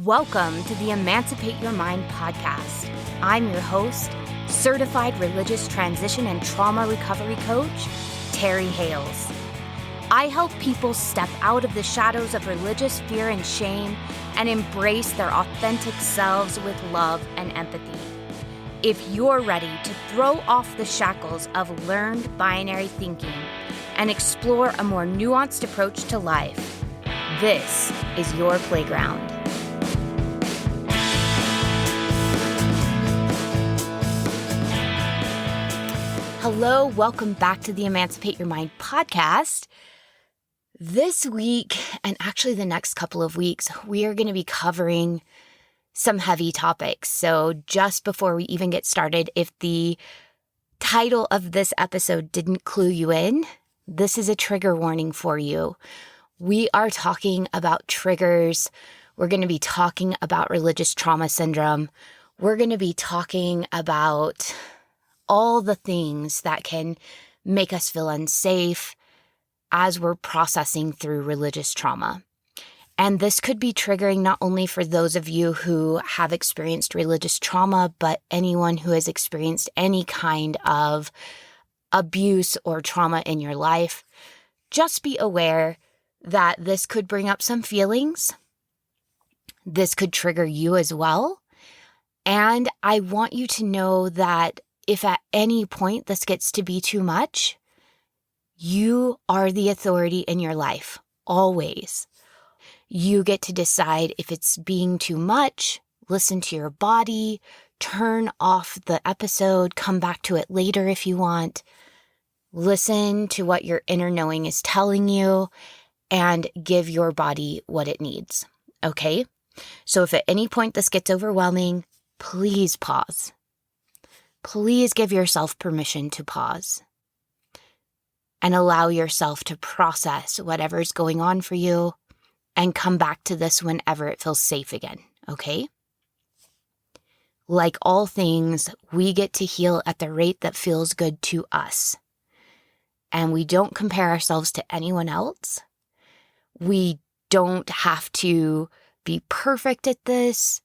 Welcome to the Emancipate Your Mind podcast. I'm your host, certified religious transition and trauma recovery coach, Terry Hales. I help people step out of the shadows of religious fear and shame and embrace their authentic selves with love and empathy. If you're ready to throw off the shackles of learned binary thinking and explore a more nuanced approach to life, this is your playground. Hello, welcome back to the Emancipate Your Mind podcast. This week, and actually the next couple of weeks, we are going to be covering some heavy topics. So just before we even get started, if the title of this episode didn't clue you in, this is a trigger warning for you. We are talking about triggers. We're going to be talking about religious trauma syndrome. We're going to be talking about all the things that can make us feel unsafe as we're processing through religious trauma. And this could be triggering not only for those of you who have experienced religious trauma, but anyone who has experienced any kind of abuse or trauma in your life. Just be aware that this could bring up some feelings. This could trigger you as well. And I want you to know that if at any point this gets to be too much, you are the authority in your life, always. You get to decide if it's being too much, listen to your body, turn off the episode, come back to it later if you want. Listen to what your inner knowing is telling you and give your body what it needs, okay? So if at any point this gets overwhelming, please pause. Please give yourself permission to pause and allow yourself to process whatever's going on for you and come back to this whenever it feels safe again, okay? Like all things, we get to heal at the rate that feels good to us. And we don't compare ourselves to anyone else. We don't have to be perfect at this.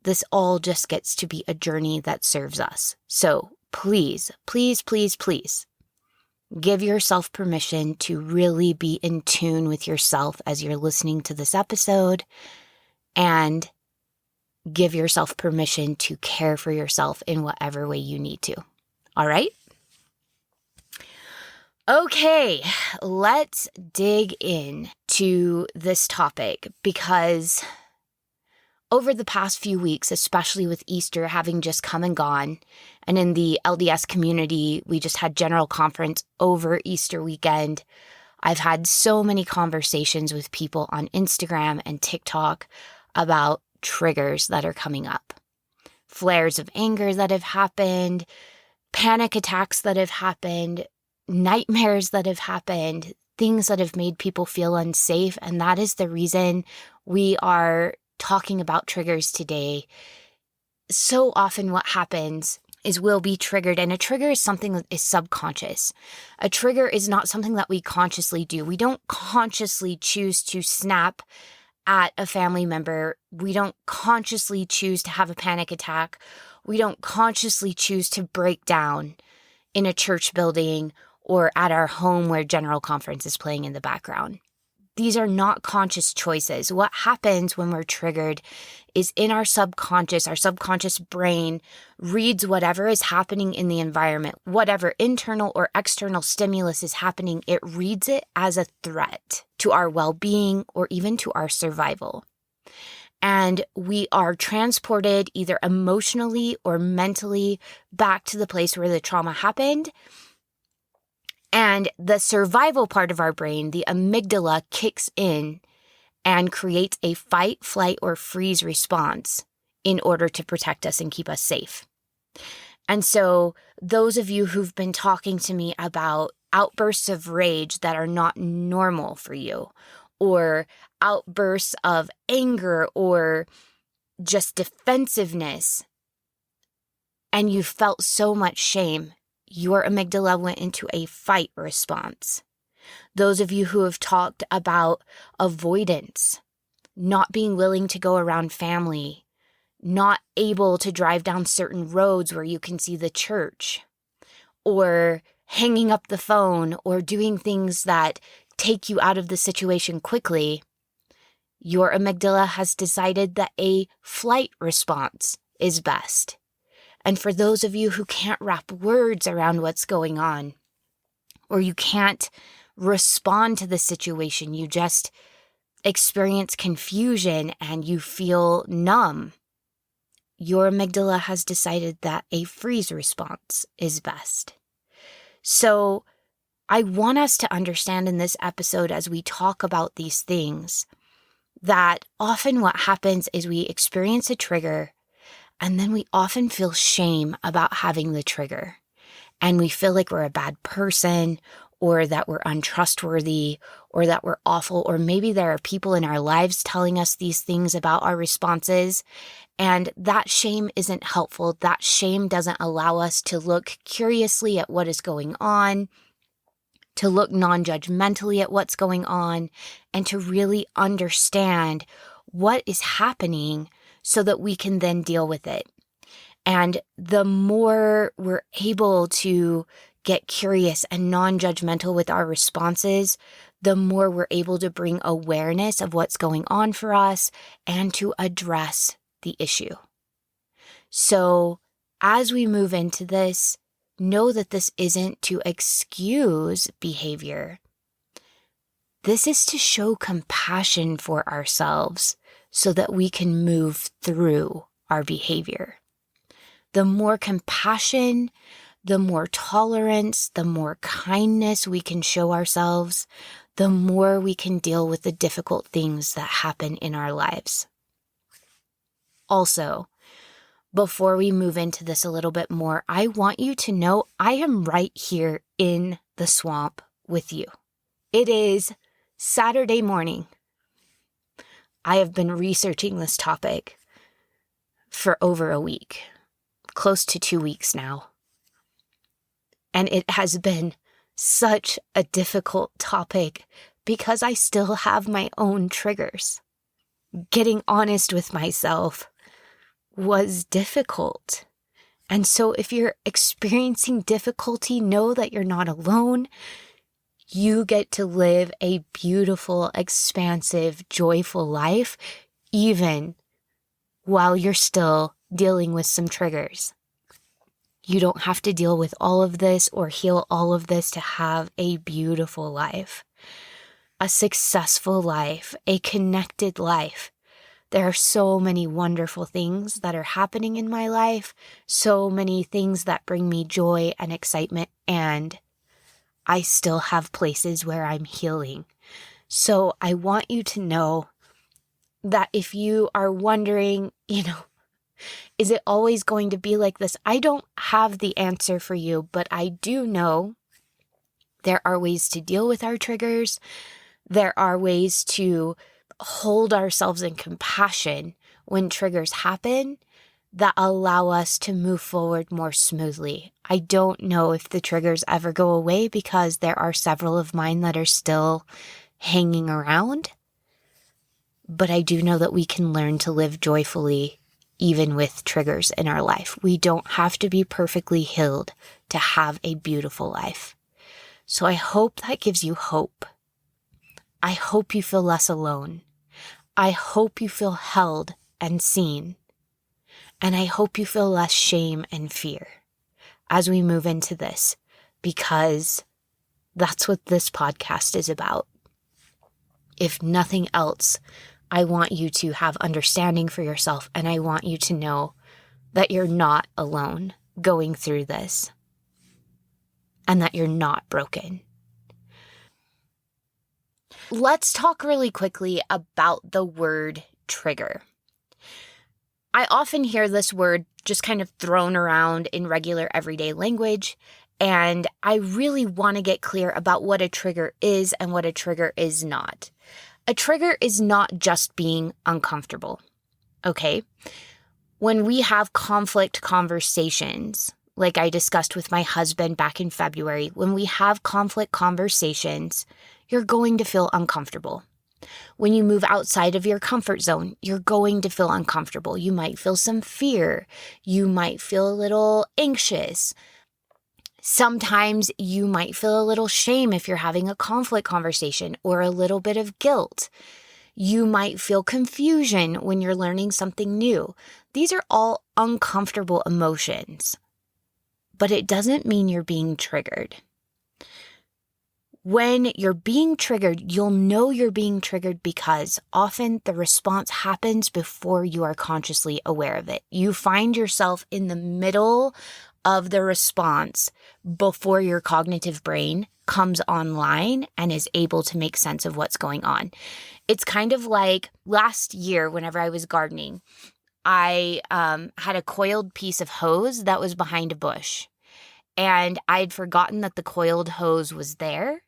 This all just gets to be a journey that serves us. So please, please, please, please give yourself permission to really be in tune with yourself as you're listening to this episode, and give yourself permission to care for yourself in whatever way you need to. All right? Okay, let's dig in to this topic because over the past few weeks, especially with Easter having just come and gone, and in the LDS community, we just had general conference over Easter weekend. I've had so many conversations with people on Instagram and TikTok about triggers that are coming up. Flares of anger that have happened, panic attacks that have happened, nightmares that have happened, things that have made people feel unsafe. And that is the reason we are talking about triggers today. So often what happens is we'll be triggered, and a trigger is something that is subconscious. A trigger is not something that we consciously do. We don't consciously choose to snap at a family member. We don't consciously choose to have a panic attack. We don't consciously choose to break down in a church building or at our home where general conference is playing in the background. These are not conscious choices. What happens when we're triggered is in our subconscious brain reads whatever is happening in the environment, whatever internal or external stimulus is happening, it reads it as a threat to our well-being or even to our survival. And we are transported either emotionally or mentally back to the place where the trauma happened. And the survival part of our brain, the amygdala, kicks in and creates a fight, flight, or freeze response in order to protect us and keep us safe. And so those of you who've been talking to me about outbursts of rage that are not normal for you, or outbursts of anger or just defensiveness, and you felt so much shame, your amygdala went into a fight response. Those of you who have talked about avoidance, not being willing to go around family, not able to drive down certain roads where you can see the church, or hanging up the phone, or doing things that take you out of the situation quickly, your amygdala has decided that a flight response is best. And for those of you who can't wrap words around what's going on, or you can't respond to the situation, you just experience confusion and you feel numb, your amygdala has decided that a freeze response is best. So I want us to understand in this episode, as we talk about these things, that often what happens is we experience a trigger and then we often feel shame about having the trigger. And we feel like we're a bad person, or that we're untrustworthy, or that we're awful, or maybe there are people in our lives telling us these things about our responses. And that shame isn't helpful. That shame doesn't allow us to look curiously at what is going on, to look non-judgmentally at what's going on, and to really understand what is happening so that we can then deal with it. And the more we're able to get curious and non-judgmental with our responses, the more we're able to bring awareness of what's going on for us and to address the issue. So as we move into this, know that this isn't to excuse behavior. This is to show compassion for ourselves so that we can move through our behavior. The more compassion, the more tolerance, the more kindness we can show ourselves, the more we can deal with the difficult things that happen in our lives. Also, before we move into this a little bit more, I want you to know I am right here in the swamp with you. It is Saturday morning. I have been researching this topic for over a week, close to 2 weeks now. And it has been such a difficult topic because I still have my own triggers. Getting honest with myself was difficult. And so if you're experiencing difficulty, know that you're not alone. You get to live a beautiful, expansive, joyful life, even while you're still dealing with some triggers. You don't have to deal with all of this or heal all of this to have a beautiful life, a successful life, a connected life. There are so many wonderful things that are happening in my life, so many things that bring me joy and excitement, and I still have places where I'm healing. So I want you to know that if you are wondering, is it always going to be like this? I don't have the answer for you, but I do know there are ways to deal with our triggers. There are ways to hold ourselves in compassion when triggers happen that allow us to move forward more smoothly. I don't know if the triggers ever go away because there are several of mine that are still hanging around, but I do know that we can learn to live joyfully even with triggers in our life. We don't have to be perfectly healed to have a beautiful life. So I hope that gives you hope. I hope you feel less alone. I hope you feel held and seen. And I hope you feel less shame and fear as we move into this, because that's what this podcast is about. If nothing else, I want you to have understanding for yourself, and I want you to know that you're not alone going through this and that you're not broken. Let's talk really quickly about the word trigger. I often hear this word just kind of thrown around in regular everyday language, and I really want to get clear about what a trigger is and what a trigger is not. A trigger is not just being uncomfortable, okay? When we have conflict conversations, like I discussed with my husband back in February, when we have conflict conversations, you're going to feel uncomfortable. When you move outside of your comfort zone, you're going to feel uncomfortable. You might feel some fear. You might feel a little anxious. Sometimes you might feel a little shame if you're having a conflict conversation, or a little bit of guilt. You might feel confusion when you're learning something new. These are all uncomfortable emotions, but it doesn't mean you're being triggered. When you're being triggered, you'll know you're being triggered because often the response happens before you are consciously aware of it. You find yourself in the middle of the response before your cognitive brain comes online and is able to make sense of what's going on. It's kind of like last year, whenever I was gardening, I had a coiled piece of hose that was behind a bush, and I'd forgotten that the coiled hose was there.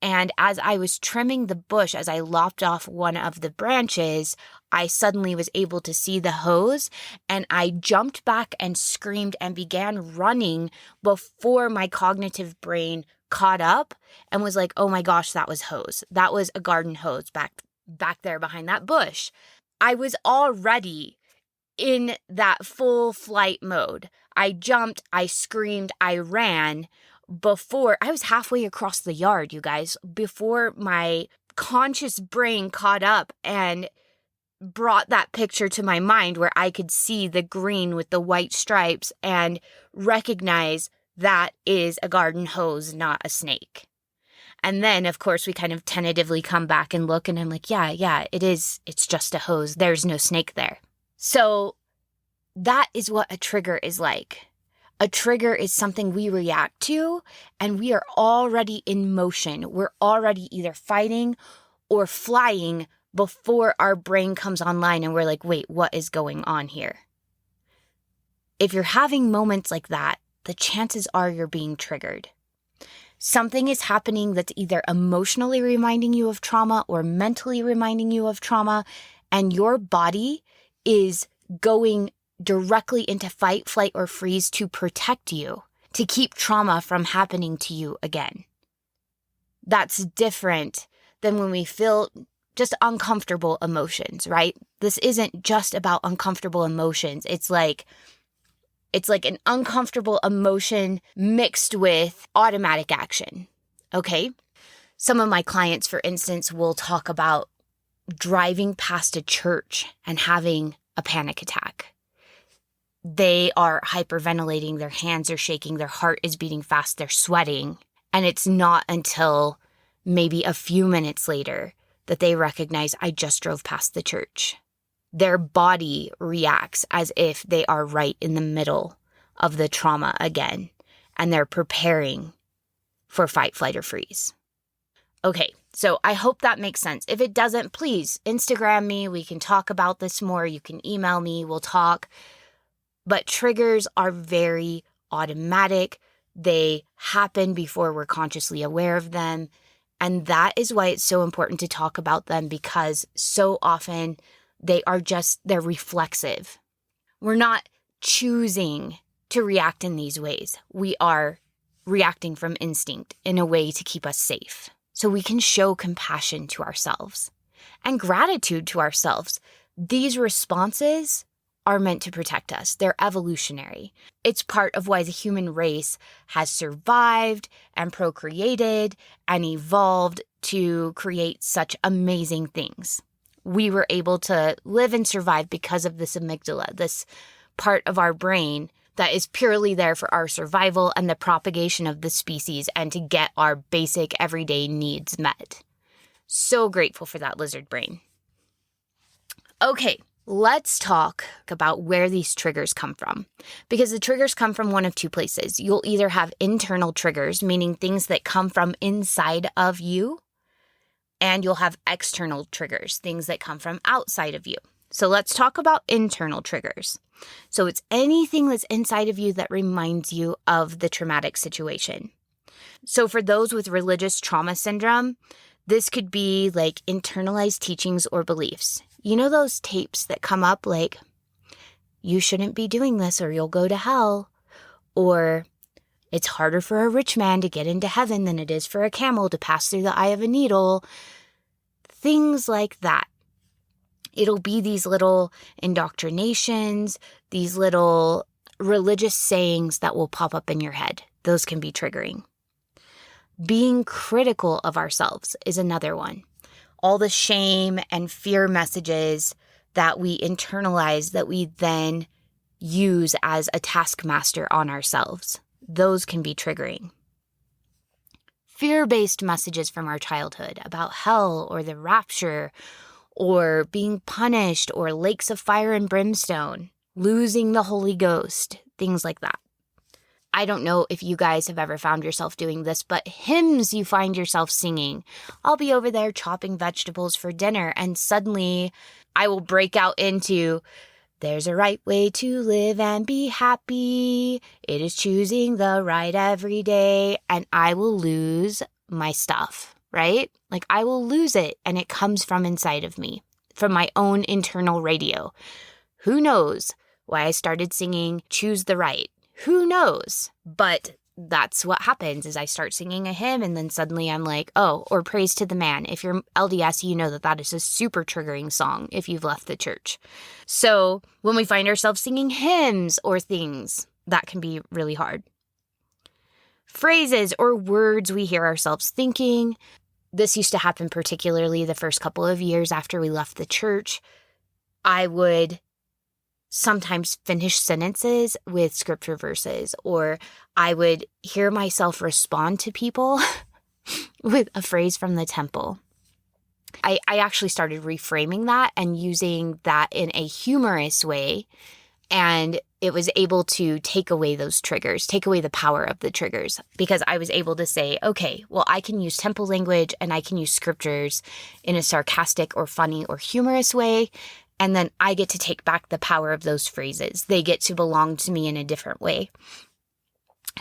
And as I was trimming the bush, as I lopped off one of the branches, I suddenly was able to see the hose, and I jumped back and screamed and began running before my cognitive brain caught up and was like, oh my gosh, that was hose. That was a garden hose back there behind that bush. I was already in that full flight mode. I jumped, I screamed, I ran. Before I was halfway across the yard, you guys, before my conscious brain caught up and brought that picture to my mind where I could see the green with the white stripes and recognize that is a garden hose, not a snake. And then, of course, we kind of tentatively come back and look, and I'm like, yeah, it is. It's just a hose. There's no snake there. So that is what a trigger is like. A trigger is something we react to, and we are already in motion. We're already either fighting or flying before our brain comes online and we're like, wait, what is going on here? If you're having moments like that, the chances are you're being triggered. Something is happening that's either emotionally reminding you of trauma or mentally reminding you of trauma, and your body is going directly into fight, flight, or freeze to protect you, to keep trauma from happening to you again. That's different than when we feel just uncomfortable emotions, right? This isn't just about uncomfortable emotions. It's like an uncomfortable emotion mixed with automatic action, okay? Some of my clients, for instance, will talk about driving past a church and having a panic attack. They are hyperventilating, their hands are shaking, their heart is beating fast, they're sweating. And it's not until maybe a few minutes later that they recognize, I just drove past the church. Their body reacts as if they are right in the middle of the trauma again, and they're preparing for fight, flight, or freeze. Okay, so I hope that makes sense. If it doesn't, please Instagram me. We can talk about this more. You can email me. We'll talk. But triggers are very automatic. They happen before we're consciously aware of them. And that is why it's so important to talk about them, because so often they're reflexive. We're not choosing to react in these ways. We are reacting from instinct in a way to keep us safe. So we can show compassion to ourselves and gratitude to ourselves. These responses are meant to protect us. They're evolutionary. It's part of why the human race has survived and procreated and evolved to create such amazing things. We were able to live and survive because of this amygdala, this part of our brain that is purely there for our survival and the propagation of the species and to get our basic everyday needs met. So grateful for that lizard brain. Okay. Let's talk about where these triggers come from, because the triggers come from one of two places. You'll either have internal triggers, meaning things that come from inside of you, and you'll have external triggers, things that come from outside of you. So let's talk about internal triggers. So it's anything that's inside of you that reminds you of the traumatic situation. So for those with religious trauma syndrome, this could be like internalized teachings or beliefs. You know those tapes that come up like, you shouldn't be doing this or you'll go to hell, or it's harder for a rich man to get into heaven than it is for a camel to pass through the eye of a needle. things like that. It'll be these little indoctrinations, these little religious sayings that will pop up in your head. Those can be triggering. Being critical of ourselves is another one. All the shame and fear messages that we internalize that we then use as a taskmaster on ourselves. Those can be triggering. Fear-based messages from our childhood about hell or the rapture or being punished or lakes of fire and brimstone, losing the Holy Ghost, things like that. I don't know if you guys have ever found yourself doing this, but hymns you find yourself singing. I'll be over there chopping vegetables for dinner, and suddenly I will break out into, "There's a right way to live and be happy. It is choosing the right every day." And I will lose my stuff, right? Like I will lose it, and it comes from inside of me, from my own internal radio. Who knows why I started singing Choose the Right? Who knows? But that's what happens is I start singing a hymn and then suddenly I'm like, oh, or Praise to the Man. If you're LDS, you know that that is a super triggering song if you've left the church. So when we find ourselves singing hymns or things, that can be really hard. Phrases or words we hear ourselves thinking. This used to happen particularly the first couple of years after we left the church. I would sometimes finish sentences with scripture verses, or I would hear myself respond to people with a phrase from the temple. I actually started reframing that and using that in a humorous way, and it was able to take away those triggers, take away the power of the triggers, because I was able to say, okay, well, I can use temple language and I can use scriptures in a sarcastic or funny or humorous way. And then I get to take back the power of those phrases. They get to belong to me in a different way.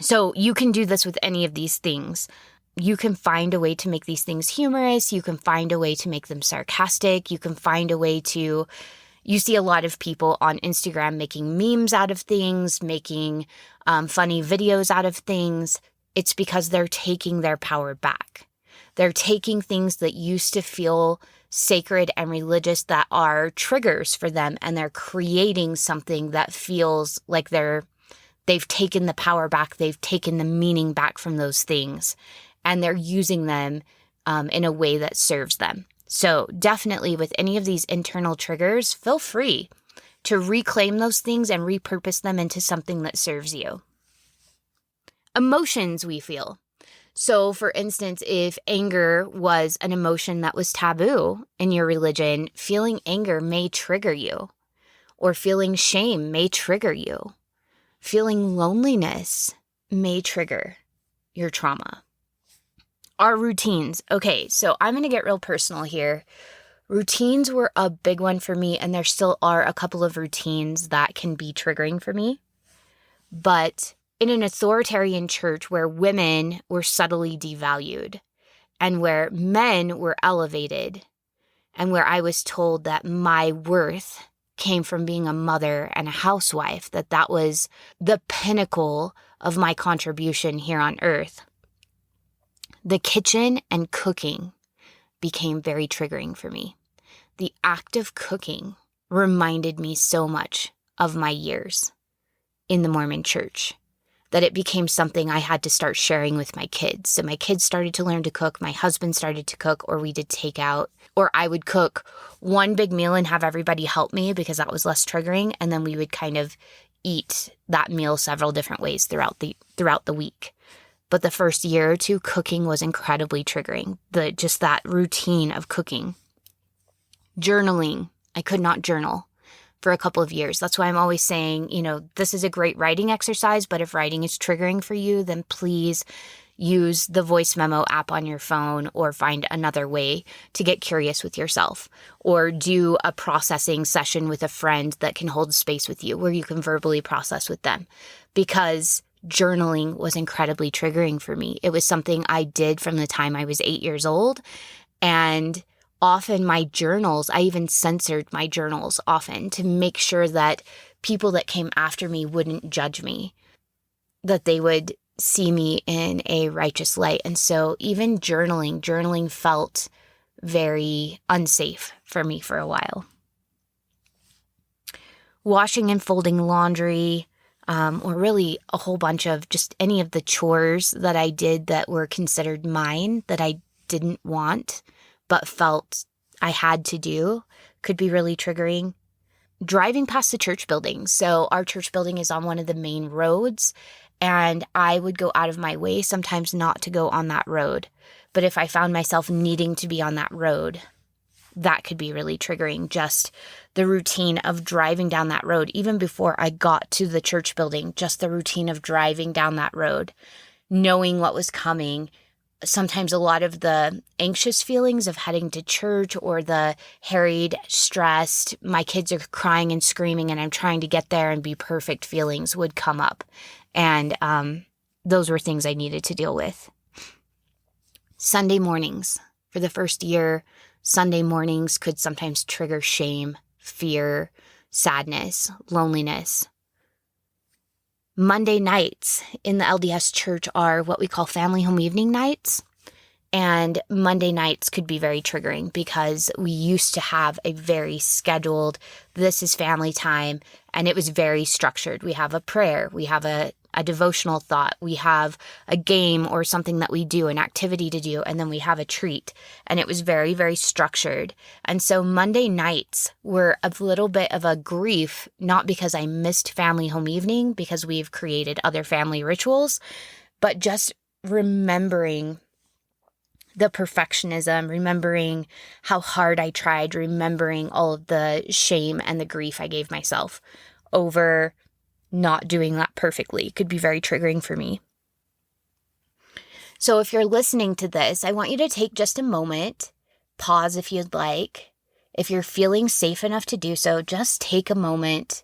So you can do this with any of these things. You can find a way to make these things humorous. You can find a way to make them sarcastic. You can find a way to, you see a lot of people on Instagram making memes out of things, making funny videos out of things. It's because they're taking their power back. They're taking things that used to feel sacred and religious that are triggers for them, and they're creating something that feels like they've taken the power back, they've taken the meaning back from those things, and they're using them in a way that serves them. So definitely with any of these internal triggers, feel free to reclaim those things and repurpose them into something that serves you. Emotions we feel. So, for instance, if anger was an emotion that was taboo in your religion, feeling anger may trigger you, or feeling shame may trigger you. Feeling loneliness may trigger your trauma. Our routines. Okay, so I'm going to get real personal here. Routines were a big one for me, and there still are a couple of routines that can be triggering for me. But in an authoritarian church where women were subtly devalued and where men were elevated and where I was told that my worth came from being a mother and a housewife, that was the pinnacle of my contribution here on earth, the kitchen and cooking became very triggering for me. The act of cooking reminded me so much of my years in the Mormon church, that it became something I had to start sharing with my kids. So my kids started to learn to cook, my husband started to cook, or we did takeout, or I would cook one big meal and have everybody help me because that was less triggering, and then we would kind of eat that meal several different ways throughout the week. But the first year or two, cooking was incredibly triggering. Just that routine of cooking. Journaling. I could not journal for a couple of years. That's why I'm always saying, this is a great writing exercise, but if writing is triggering for you, then please use the voice memo app on your phone or find another way to get curious with yourself, or do a processing session with a friend that can hold space with you where you can verbally process with them, because journaling was incredibly triggering for me. It was something I did from the time I was 8 years old, and often my journals, I even censored my journals often to make sure that people that came after me wouldn't judge me, that they would see me in a righteous light. And so even journaling felt very unsafe for me for a while. Washing and folding laundry, or really a whole bunch of just any of the chores that I did that were considered mine that I didn't want but felt I had to do, could be really triggering. Driving past the church building. So our church building is on one of the main roads, and I would go out of my way sometimes not to go on that road. But if I found myself needing to be on that road, that could be really triggering. Just the routine of driving down that road, even before I got to the church building, just the routine of driving down that road, knowing what was coming. Sometimes a lot of the anxious feelings of heading to church, or the harried, stressed, my kids are crying and screaming and I'm trying to get there and be perfect feelings would come up. And those were things I needed to deal with. Sunday mornings. For the first year, Sunday mornings could sometimes trigger shame, fear, sadness, loneliness. Monday nights in the LDS church are what we call family home evening nights. And Monday nights could be very triggering because we used to have a very scheduled, this is family time, and it was very structured. We have a prayer, we have a devotional thought, we have a game or something that we do, an activity to do, and then we have a treat. And it was very, very structured. And so Monday nights were a little bit of a grief, not because I missed family home evening, because we've created other family rituals, but just remembering the perfectionism, remembering how hard I tried, remembering all of the shame and the grief I gave myself over not doing that perfectly could be very triggering for me. So if you're listening to this, I want you to take just a moment, pause if you'd like. If you're feeling safe enough to do so, just take a moment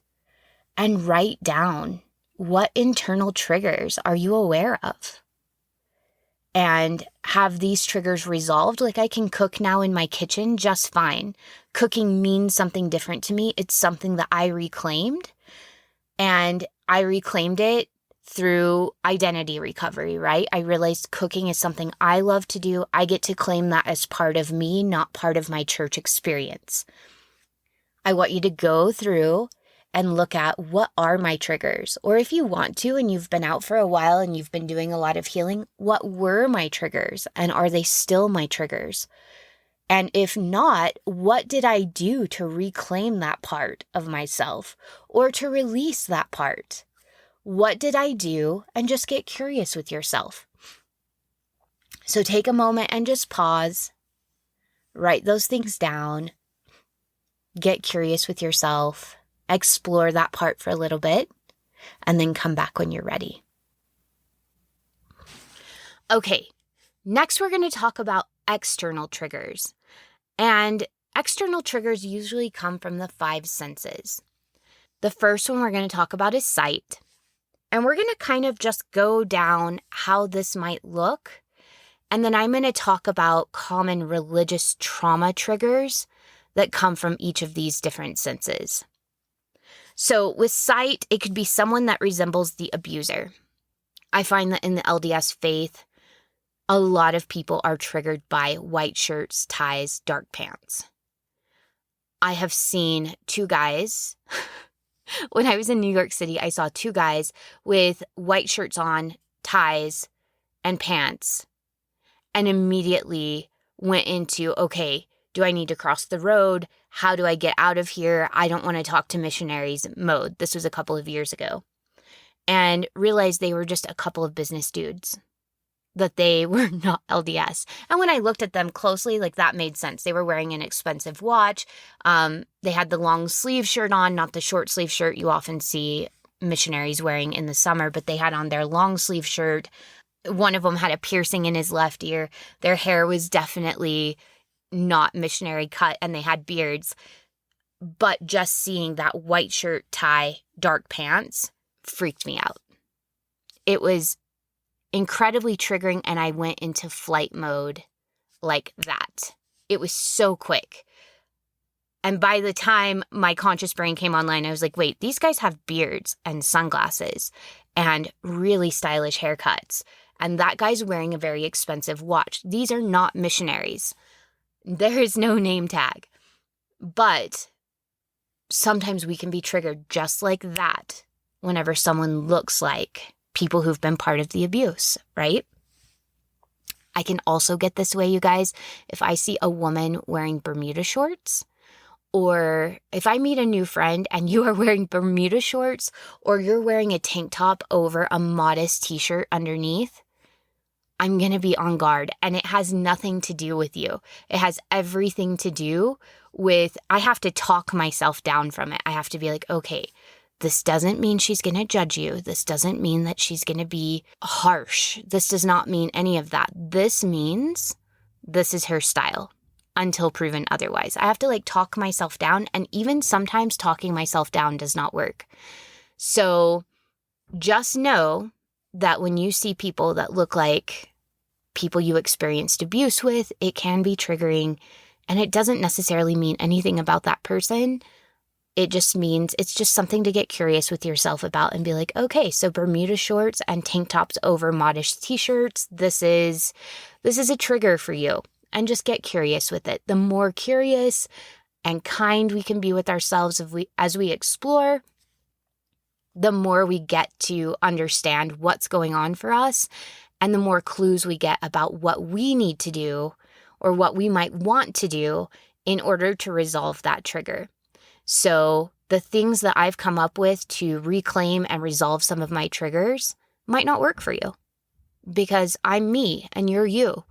and write down, what internal triggers are you aware of? And have these triggers resolved? Like, I can cook now in my kitchen just fine. Cooking means something different to me. It's something that I reclaimed. And I reclaimed it through identity recovery, right? I realized cooking is something I love to do. I get to claim that as part of me, not part of my church experience. I want you to go through and look at, what are my triggers? Or if you want to, and you've been out for a while and you've been doing a lot of healing, what were my triggers? And are they still my triggers? And if not, what did I do to reclaim that part of myself or to release that part? What did I do? And just get curious with yourself. So take a moment and just pause, write those things down, get curious with yourself, explore that part for a little bit, and then come back when you're ready. Okay, next we're going to talk about external triggers. And external triggers usually come from the 5 senses. The first one we're going to talk about is sight. And we're going to kind of just go down how this might look. And then I'm going to talk about common religious trauma triggers that come from each of these different senses. So with sight, it could be someone that resembles the abuser. I find that in the LDS faith, a lot of people are triggered by white shirts, ties, dark pants. I have seen 2 guys. When I was in New York City, I saw 2 guys with white shirts on, ties, and pants, and immediately went into, okay, do I need to cross the road? How do I get out of here? I don't want to talk to missionaries mode. This was a couple of years ago. And realized they were just a couple of business dudes, that they were not LDS. And when I looked at them closely, like, that made sense. They were wearing an expensive watch. They had the long sleeve shirt on, not the short sleeve shirt you often see missionaries wearing in the summer, but they had on their long sleeve shirt. One of them had a piercing in his left ear. Their hair was definitely not missionary cut, and they had beards. But just seeing that white shirt, tie, dark pants freaked me out. It was incredibly triggering, and I went into flight mode like that. It was so quick. And by the time my conscious brain came online, I was like, wait, these guys have beards and sunglasses and really stylish haircuts. And that guy's wearing a very expensive watch. These are not missionaries. There is no name tag. But sometimes we can be triggered just like that whenever someone looks like people who've been part of the abuse, right? I can also get this way, you guys, if I see a woman wearing Bermuda shorts, or if I meet a new friend and you are wearing Bermuda shorts, or you're wearing a tank top over a modest t-shirt underneath, I'm going to be on guard. And it has nothing to do with you. It has everything to do with, I have to talk myself down from it. I have to be like, okay, this doesn't mean she's going to judge you. This doesn't mean that she's going to be harsh. This does not mean any of that. This means this is her style until proven otherwise. I have to talk myself down, and even sometimes talking myself down does not work. So just know that when you see people that look like people you experienced abuse with, it can be triggering, and it doesn't necessarily mean anything about that person. It just means it's just something to get curious with yourself about and be like, okay, so Bermuda shorts and tank tops over modest t-shirts, this is a trigger for you, and just get curious with it. The more curious and kind we can be with ourselves as we explore, the more we get to understand what's going on for us, and the more clues we get about what we need to do or what we might want to do in order to resolve that trigger. So the things that I've come up with to reclaim and resolve some of my triggers might not work for you, because I'm me and you're you.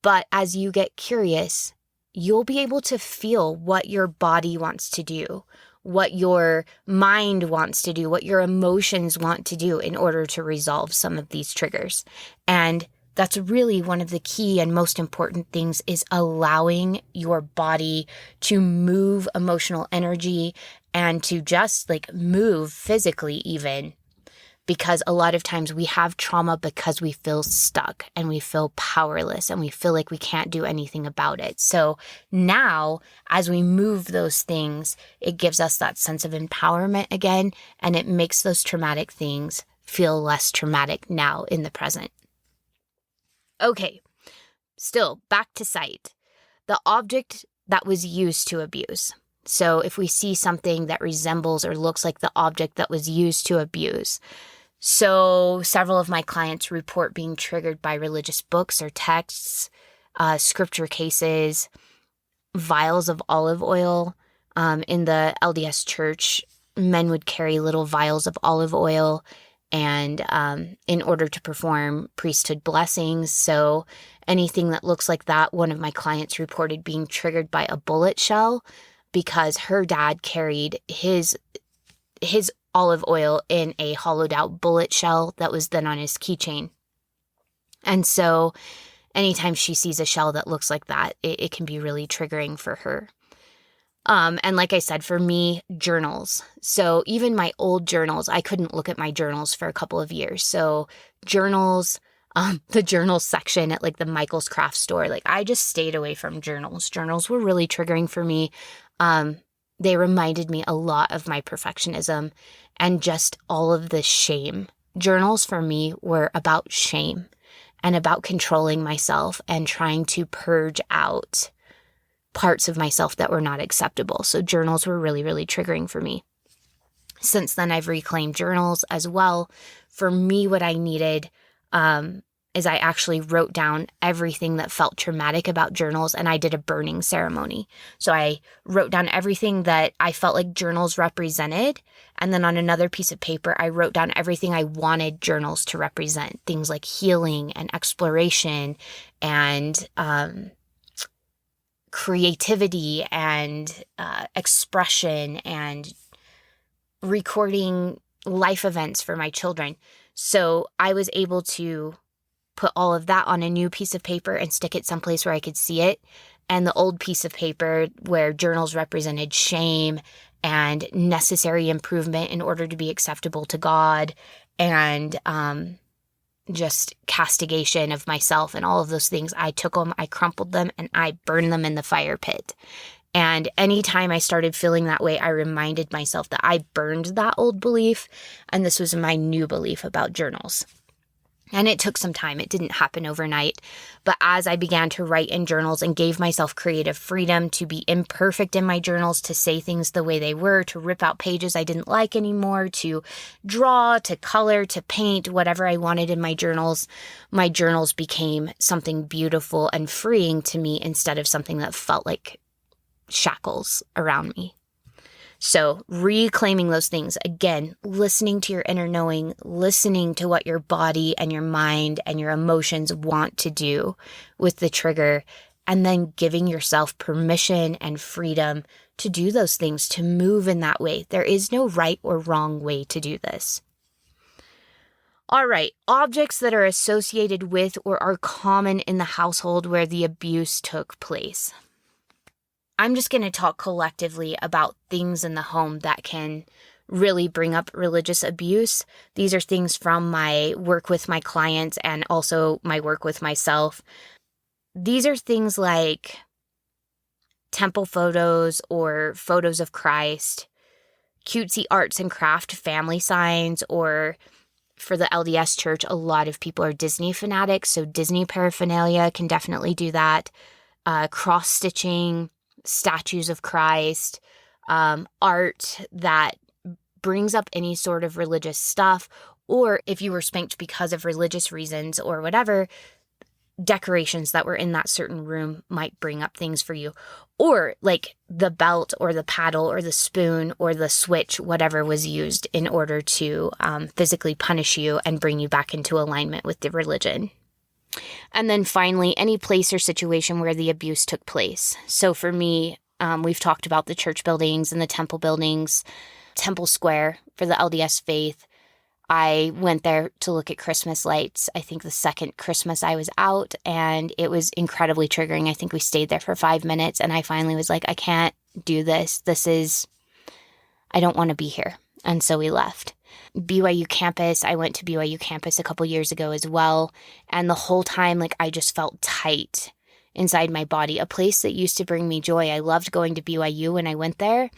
But as you get curious, you'll be able to feel what your body wants to do, what your mind wants to do, what your emotions want to do in order to resolve some of these triggers. And that's really one of the key and most important things, is allowing your body to move emotional energy and to just move physically even. Because a lot of times we have trauma because we feel stuck and we feel powerless and we feel like we can't do anything about it. So now, as we move those things, it gives us that sense of empowerment again, and it makes those traumatic things feel less traumatic now in the present. Okay, still back to sight. The object that was used to abuse. So if we see something that resembles or looks like the object that was used to abuse. So several of my clients report being triggered by religious books or texts, scripture cases, vials of olive oil. In the LDS church, men would carry little vials of olive oil and in order to perform priesthood blessings. So anything that looks like that, one of my clients reported being triggered by a bullet shell because her dad carried his olive oil in a hollowed out bullet shell that was then on his keychain. And so anytime she sees a shell that looks like that, it can be really triggering for her. And like I said, for me, journals. So even my old journals, I couldn't look at my journals for a couple of years. So journals, the journals section at the Michael's craft store, I just stayed away from journals. Journals were really triggering for me. They reminded me a lot of my perfectionism and just all of the shame. Journals for me were about shame and about controlling myself and trying to purge out parts of myself that were not acceptable. So journals were really, really triggering for me. Since then, I've reclaimed journals as well. For me, what I needed is I actually wrote down everything that felt traumatic about journals, and I did a burning ceremony. So I wrote down everything that I felt like journals represented, and then on another piece of paper, I wrote down everything I wanted journals to represent, things like healing and exploration and creativity and expression and recording life events for my children. So I was able to put all of that on a new piece of paper and stick it someplace where I could see it. And the old piece of paper where journals represented shame and necessary improvement in order to be acceptable to God and just castigation of myself and all of those things. I took them, I crumpled them, and I burned them in the fire pit. And anytime I started feeling that way, I reminded myself that I burned that old belief, and this was my new belief about journals. And it took some time. It didn't happen overnight. But as I began to write in journals and gave myself creative freedom to be imperfect in my journals, to say things the way they were, to rip out pages I didn't like anymore, to draw, to color, to paint, whatever I wanted in my journals became something beautiful and freeing to me instead of something that felt like shackles around me. So reclaiming those things, again, listening to your inner knowing, listening to what your body and your mind and your emotions want to do with the trigger, and then giving yourself permission and freedom to do those things, to move in that way. There is no right or wrong way to do this. All right, objects that are associated with or are common in the household where the abuse took place. I'm just going to talk collectively about things in the home that can really bring up religious abuse. These are things from my work with my clients and also my work with myself. These are things like temple photos or photos of Christ, cutesy arts and craft family signs, or for the LDS church, a lot of people are Disney fanatics, so Disney paraphernalia can definitely do that. Cross-stitching, statues of Christ, art that brings up any sort of religious stuff, or if you were spanked because of religious reasons or whatever, decorations that were in that certain room might bring up things for you. Or like the belt or the paddle or the spoon or the switch, whatever was used in order to physically punish you and bring you back into alignment with the religion. And then finally, any place or situation where the abuse took place. So for me, we've talked about the church buildings and the temple buildings, Temple Square for the LDS faith. I went there to look at Christmas lights. I think the second Christmas I was out, and it was incredibly triggering. I think we stayed there for 5 minutes, and I finally was like, I can't do this. I don't want to be here. And so we left. BYU campus, I went to BYU campus a couple years ago as well. And the whole time, like, I just felt tight inside my body, a place that used to bring me joy. I loved going to BYU when I went there.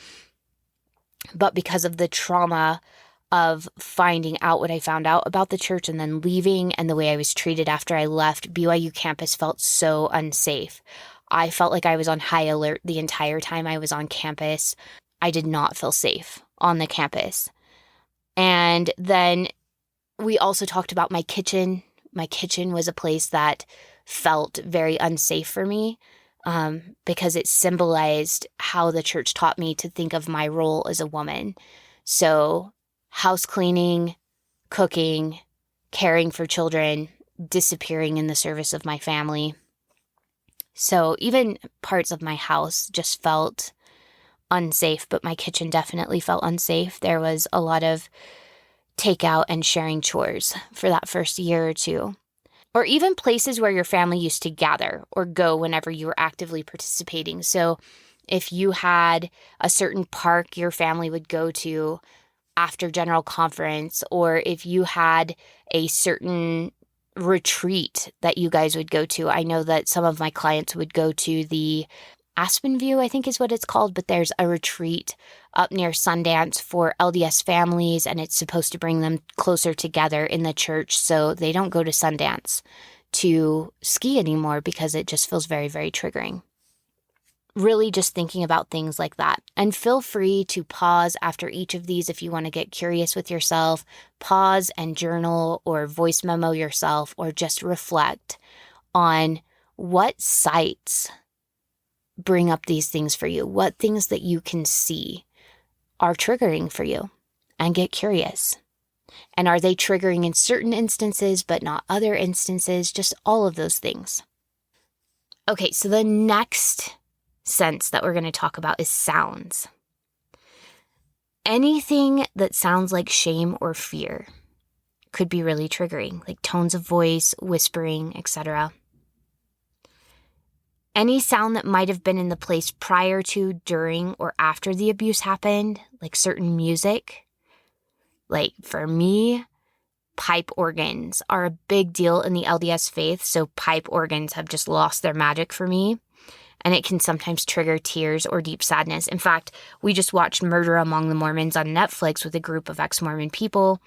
But because of the trauma of finding out what I found out about the church and then leaving and the way I was treated after I left, BYU campus felt so unsafe. I felt like I was on high alert the entire time I was on campus. I did not feel safe on the campus. And then we also talked about my kitchen. My kitchen was a place that felt very unsafe for me because it symbolized how the church taught me to think of my role as a woman. So house cleaning, cooking, caring for children, disappearing in the service of my family. So even parts of my house just felt unsafe, but my kitchen definitely felt unsafe. There was a lot of takeout and sharing chores for that first year or two. Or even places where your family used to gather or go whenever you were actively participating. So if you had a certain park your family would go to after general conference, or if you had a certain retreat that you guys would go to. I know that some of my clients would go to the Aspen View, I think is what it's called, but there's a retreat up near Sundance for LDS families, and it's supposed to bring them closer together in the church so they don't go to Sundance to ski anymore because it just feels very, very triggering. Really just thinking about things like that. And feel free to pause after each of these if you want to get curious with yourself. Pause and journal or voice memo yourself, or just reflect on what sites bring up these things for you, what things that you can see are triggering for you, and get curious. And are they triggering in certain instances but not other instances? Just all of those things. Okay, so the next sense that we're going to talk about is sounds. Anything that sounds like shame or fear could be really triggering, like tones of voice, whispering, etc. Any sound that might have been in the place prior to, during, or after the abuse happened, like certain music. Like for me, pipe organs are a big deal in the LDS faith, so pipe organs have just lost their magic for me. And it can sometimes trigger tears or deep sadness. In fact, we just watched Murder Among the Mormons on Netflix with a group of ex-Mormon people.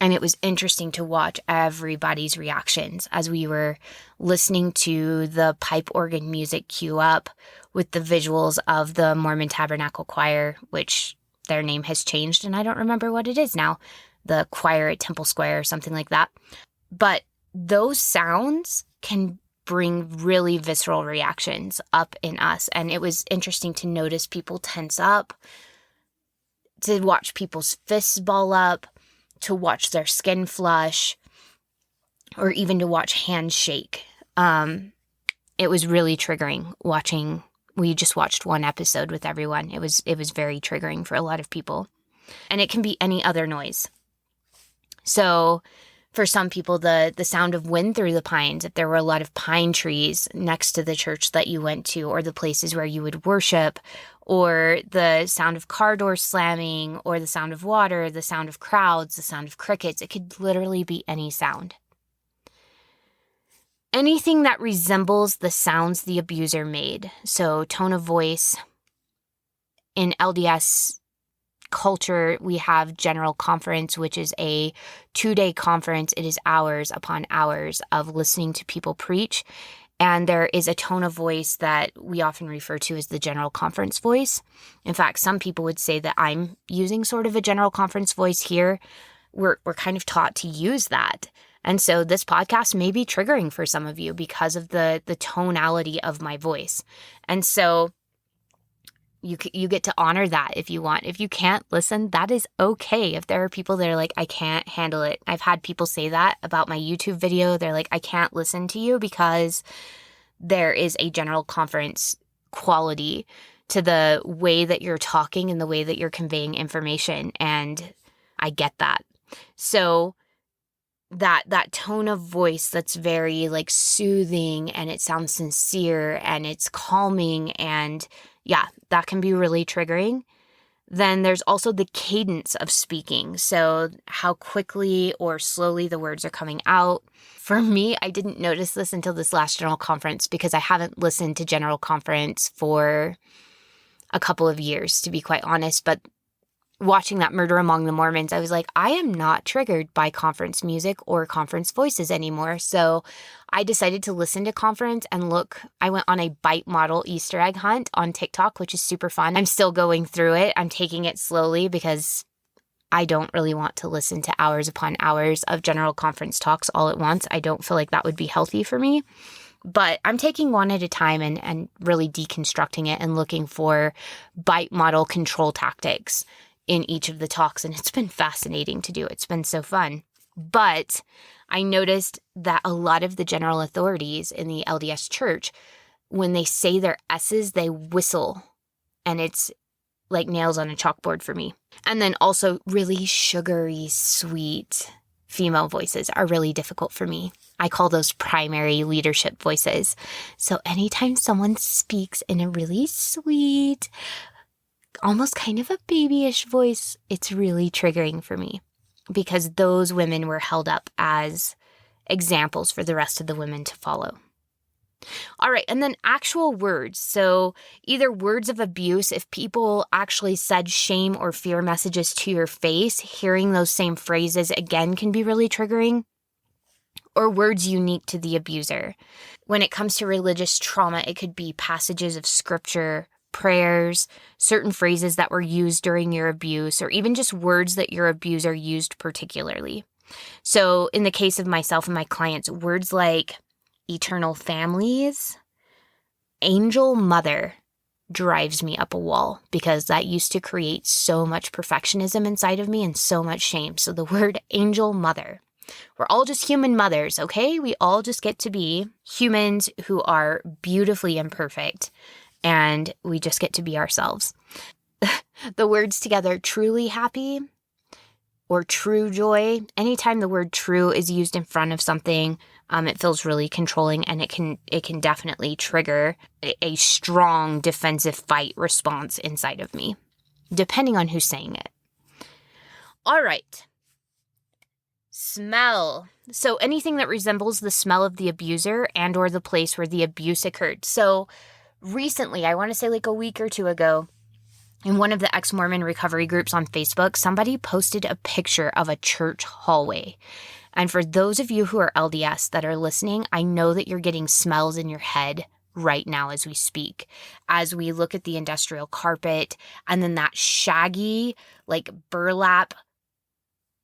And it was interesting to watch everybody's reactions as we were listening to the pipe organ music cue up with the visuals of the Mormon Tabernacle Choir, which their name has changed and I don't remember what it is now. The choir at Temple Square or something like that. But those sounds can bring really visceral reactions up in us. And it was interesting to notice people tense up, to watch people's fists ball up, to watch their skin flush, or even to watch hands shake. It was really triggering watching. We just watched one episode with everyone. It was very triggering for a lot of people. And it can be any other noise. So for some people, the sound of wind through the pines, if there were a lot of pine trees next to the church that you went to, or the places where you would worship, or the sound of car doors slamming, or the sound of water, the sound of crowds, the sound of crickets, it could literally be any sound. Anything that resembles the sounds the abuser made. So tone of voice. In LDS culture, we have General Conference, which is a 2-day conference. It is hours upon hours of listening to people preach. And there is a tone of voice that we often refer to as the General Conference voice. In fact, some people would say that I'm using sort of a General Conference voice here. We're kind of taught to use that. And so this podcast may be triggering for some of you because of the tonality of my voice. And so you get to honor that if you want. If you can't listen, that is okay. If there are people that are like, I can't handle it. I've had people say that about my YouTube video. They're like, I can't listen to you because there is a General Conference quality to the way that you're talking and the way that you're conveying information. And I get that. So that tone of voice that's very like soothing and it sounds sincere and it's calming, and yeah, that can be really triggering. Then there's also the cadence of speaking. So how quickly or slowly the words are coming out. For me, I didn't notice this until this last General Conference because I haven't listened to General Conference for a couple of years, to be quite honest. But watching that Murder Among the Mormons, I was like, I am not triggered by conference music or conference voices anymore. So I decided to listen to conference and look. I went on a bite model Easter egg hunt on TikTok, which is super fun. I'm still going through it. I'm taking it slowly because I don't really want to listen to hours upon hours of General Conference talks all at once. I don't feel like that would be healthy for me. But I'm taking one at a time and really deconstructing it and looking for bite model control tactics in each of the talks, and it's been fascinating to do. It's been so fun. But I noticed that a lot of the general authorities in the LDS church, when they say their S's, they whistle, and it's like nails on a chalkboard for me. And then also really sugary, sweet female voices are really difficult for me. I call those primary leadership voices. So anytime someone speaks in a really sweet, almost kind of a babyish voice, it's really triggering for me because those women were held up as examples for the rest of the women to follow. All right, and then actual words. So either words of abuse, if people actually said shame or fear messages to your face, hearing those same phrases again can be really triggering, or words unique to the abuser. When it comes to religious trauma, it could be passages of scripture, prayers, certain phrases that were used during your abuse, or even just words that your abuser used particularly. So in the case of myself and my clients, words like eternal families, angel mother drives me up a wall because that used to create so much perfectionism inside of me and so much shame. So the word angel mother. We're all just human mothers, okay? We all just get to be humans who are beautifully imperfect. And we just get to be ourselves. The words together, truly happy or true joy. Anytime the word true is used in front of something, it feels really controlling, and it can definitely trigger a strong defensive fight response inside of me, depending on who's saying it. All right. Smell. So anything that resembles the smell of the abuser and or the place where the abuse occurred. So recently, I want to say like a week or two ago, In one of the ex-Mormon recovery groups on Facebook, somebody posted a picture of a church hallway. And for those of you who are LDS that are listening, I know that you're getting smells in your head right now as we speak, as we look at the industrial carpet and then that shaggy, like burlap,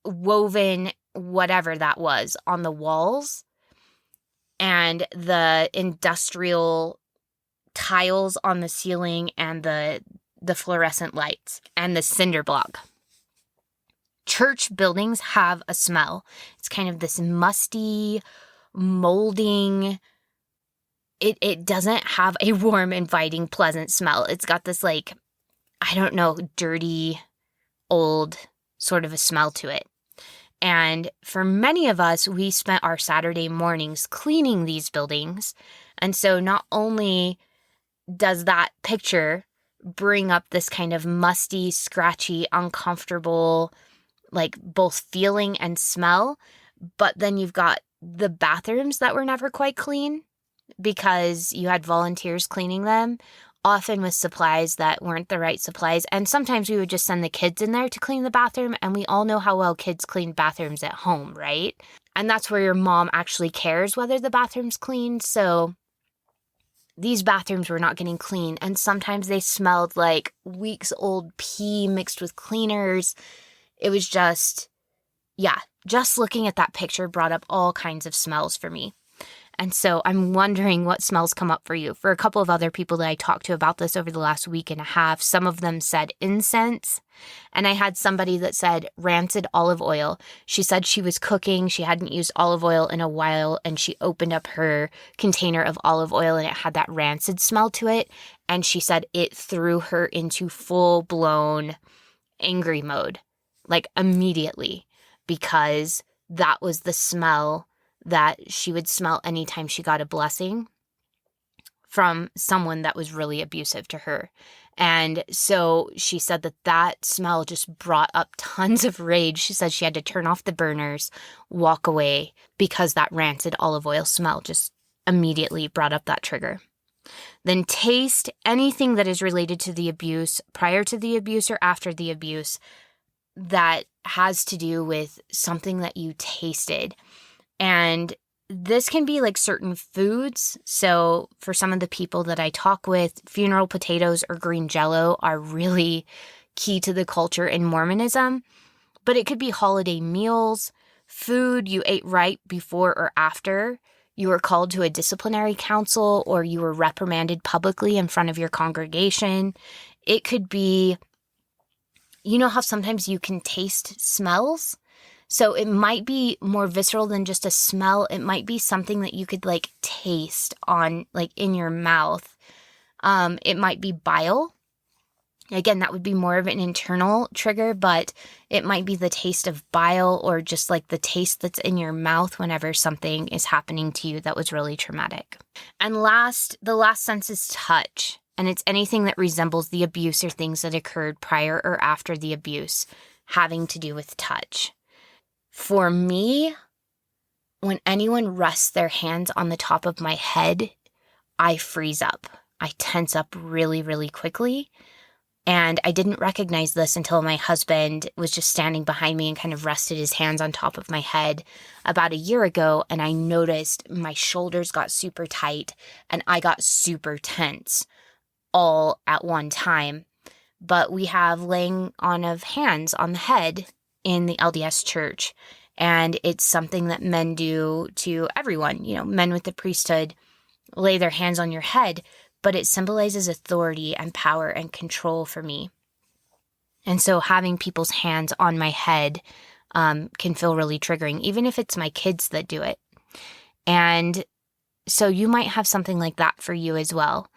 woven, whatever that was on the walls, and the industrial tiles on the ceiling and the fluorescent lights and the cinder block. Church buildings have a smell. It's kind of this musty, molding. It doesn't have a warm, inviting, pleasant smell. It's got this like, I don't know, dirty, old sort of a smell to it. And for many of us, we spent our Saturday mornings cleaning these buildings. And so not only does that picture bring up this kind of musty, scratchy, uncomfortable, like both feeling and smell, but then you've got the bathrooms that were never quite clean because you had volunteers cleaning them, often with supplies that weren't the right supplies. And sometimes we would just send the kids in there to clean the bathroom, and we all know how well kids clean bathrooms at home, right? And that's where your mom actually cares whether the bathroom's clean. So these bathrooms were not getting clean, and sometimes they smelled like weeks old pee mixed with cleaners. It was just looking at that picture brought up all kinds of smells for me. And so I'm wondering what smells come up for you. For a couple of other people that I talked to about this over the last week and a half, some of them said incense. And I had somebody that said rancid olive oil. She said she was cooking. She hadn't used olive oil in a while, and she opened up her container of olive oil and it had that rancid smell to it. And she said it threw her into full-blown angry mode, like immediately, because that was the smell that she would smell anytime she got a blessing from someone that was really abusive to her. And so she said that smell just brought up tons of rage. She said she had to turn off the burners, walk away, because that rancid olive oil smell just immediately brought up that trigger. Then taste anything that is related to the abuse, prior to the abuse or after the abuse, that has to do with something that you tasted. And this can be like certain foods. So for some of the people that I talk with, funeral potatoes or green jello are really key to the culture in Mormonism. But it could be holiday meals, food you ate right before or after you were called to a disciplinary council or you were reprimanded publicly in front of your congregation. It could be, you know how sometimes you can taste smells? So it might be more visceral than just a smell. It might be something that you could like taste on, like in your mouth. It might be bile. Again, that would be more of an internal trigger, but it might be the taste of bile or just like the taste that's in your mouth whenever something is happening to you that was really traumatic. And the last sense is touch. And it's anything that resembles the abuse or things that occurred prior or after the abuse having to do with touch. For me, when anyone rests their hands on the top of my head, I freeze up. I tense up really, really quickly. And I didn't recognize this until my husband was just standing behind me and kind of rested his hands on top of my head about a year ago. And I noticed my shoulders got super tight and I got super tense all at one time. But we have laying on of hands on the head in the LDS church. And it's something that men do to everyone. You know, men with the priesthood lay their hands on your head, but it symbolizes authority and power and control for me. And so having people's hands on my head can feel really triggering, even if it's my kids that do it. And so you might have something like that for you as well.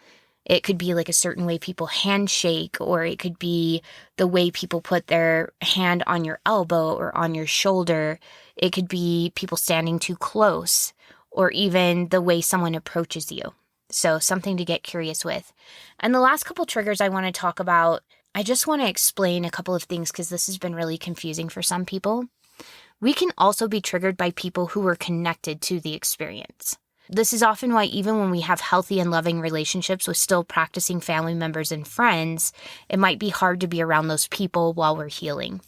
It could be like a certain way people handshake, or it could be the way people put their hand on your elbow or on your shoulder. It could be people standing too close, or even the way someone approaches you. So something to get curious with. And the last couple triggers I want to talk about, I just want to explain a couple of things because this has been really confusing for some people. We can also be triggered by people who were connected to the experience. This is often why even when we have healthy and loving relationships with still practicing family members and friends, it might be hard to be around those people while we're healing.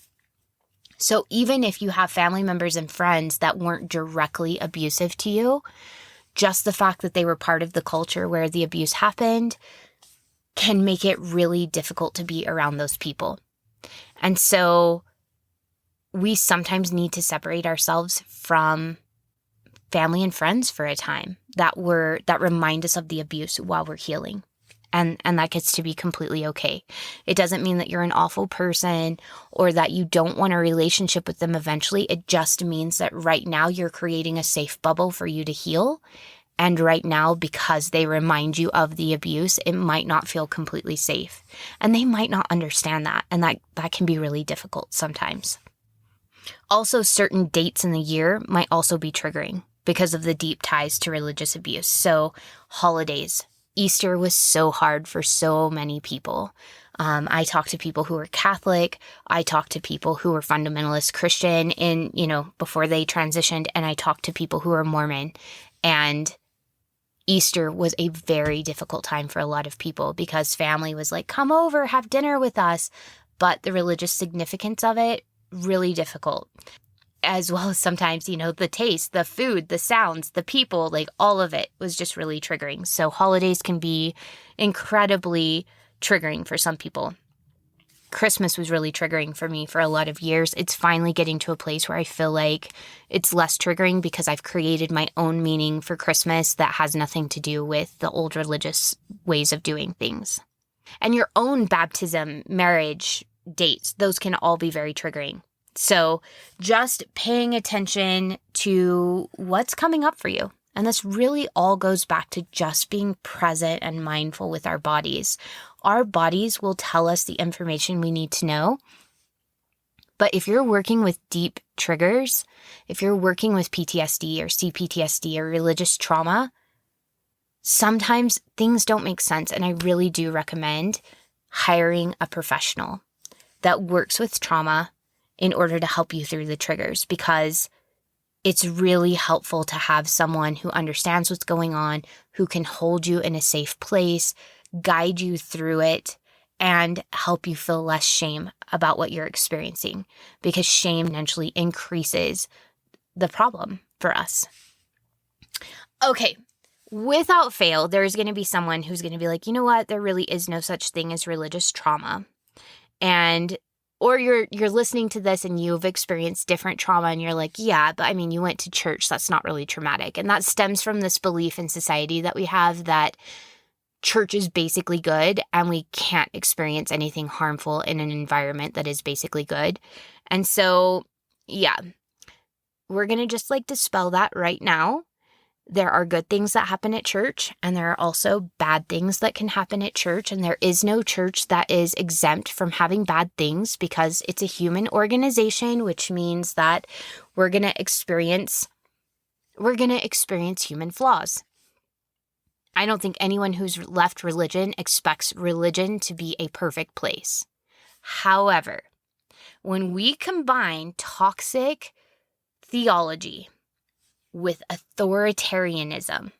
So even if you have family members and friends that weren't directly abusive to you, just the fact that they were part of the culture where the abuse happened can make it really difficult to be around those people. And so we sometimes need to separate ourselves from family and friends for a time that remind us of the abuse while we're healing. And that gets to be completely okay. It doesn't mean that you're an awful person or that you don't want a relationship with them eventually. It just means that right now you're creating a safe bubble for you to heal. And right now, because they remind you of the abuse, it might not feel completely safe. And they might not understand that. And that can be really difficult sometimes. Also, certain dates in the year might also be triggering because of the deep ties to religious abuse. So holidays. Easter was so hard for so many people. I talked to people who were Catholic. I talked to people who were fundamentalist Christian before they transitioned. And I talked to people who were Mormon. And Easter was a very difficult time for a lot of people because family was like, come over, have dinner with us. But the religious significance of it, really difficult. As well as sometimes, the taste, the food, the sounds, the people, like all of it was just really triggering. So holidays can be incredibly triggering for some people. Christmas was really triggering for me for a lot of years. It's finally getting to a place where I feel like it's less triggering because I've created my own meaning for Christmas that has nothing to do with the old religious ways of doing things. And your own baptism, marriage, dates, those can all be very triggering. So just paying attention to what's coming up for you. And this really all goes back to just being present and mindful with our bodies. Our bodies will tell us the information we need to know. But if you're working with deep triggers, if you're working with PTSD or CPTSD or religious trauma, sometimes things don't make sense. And I really do recommend hiring a professional that works with trauma in order to help you through the triggers, because it's really helpful to have someone who understands what's going on, who can hold you in a safe place, guide you through it, and help you feel less shame about what you're experiencing, because shame eventually increases the problem for us. Okay, without fail, there's going to be someone who's going to be like, you know what, there really is no such thing as religious trauma. Or you're listening to this and you've experienced different trauma and you're like, yeah, but you went to church. That's not really traumatic. And that stems from this belief in society that we have that church is basically good and we can't experience anything harmful in an environment that is basically good. And so, yeah, we're going to just dispel that right now. There are good things that happen at church, and there are also bad things that can happen at church. And there is no church that is exempt from having bad things because it's a human organization, which means that we're going to experience human flaws. I don't think anyone who's left religion expects religion to be a perfect place. However, when we combine toxic theology with authoritarianism.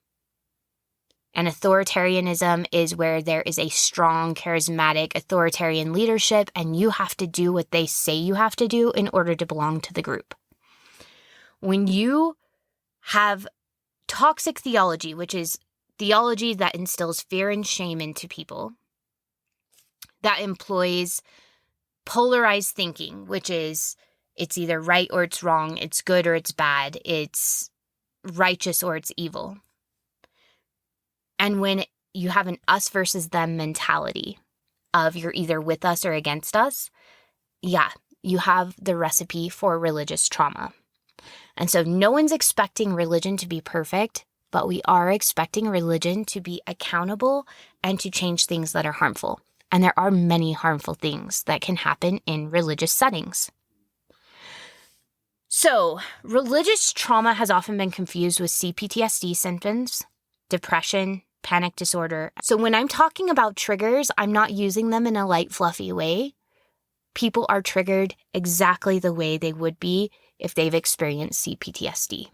And authoritarianism is where there is a strong, charismatic, authoritarian leadership, and you have to do what they say you have to do in order to belong to the group. When you have toxic theology, which is theology that instills fear and shame into people, that employs polarized thinking, which is it's either right or it's wrong, it's good or it's bad, it's righteous or it's evil. And when you have an us versus them mentality of you're either with us or against us, yeah, you have the recipe for religious trauma. And so no one's expecting religion to be perfect, but we are expecting religion to be accountable and to change things that are harmful. And there are many harmful things that can happen in religious settings. So, religious trauma has often been confused with CPTSD symptoms, depression, panic disorder. So when I'm talking about triggers, I'm not using them in a light, fluffy way. People are triggered exactly the way they would be if they've experienced CPTSD.